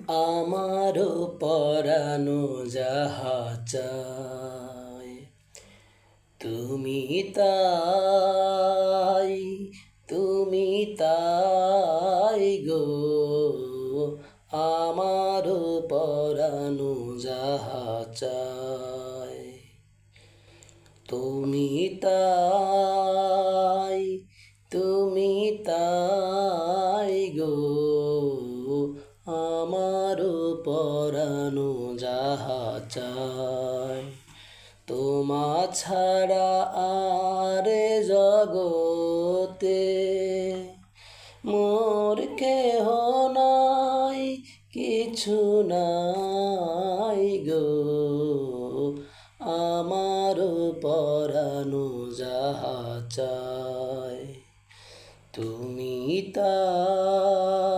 আমারও পরানো যাহা চায় তুমি তাই, তুমি তাই গো। আমারও পরানো যাহা চায় তুমি তাই, তুমি তাই গো। আমারও পরানো যাহা চায় তোমা ছাড়া আর জগতে মোর কেহ নাই, কিছু নাই গো। আমার পরানো যাহা চায় তুমি তাই।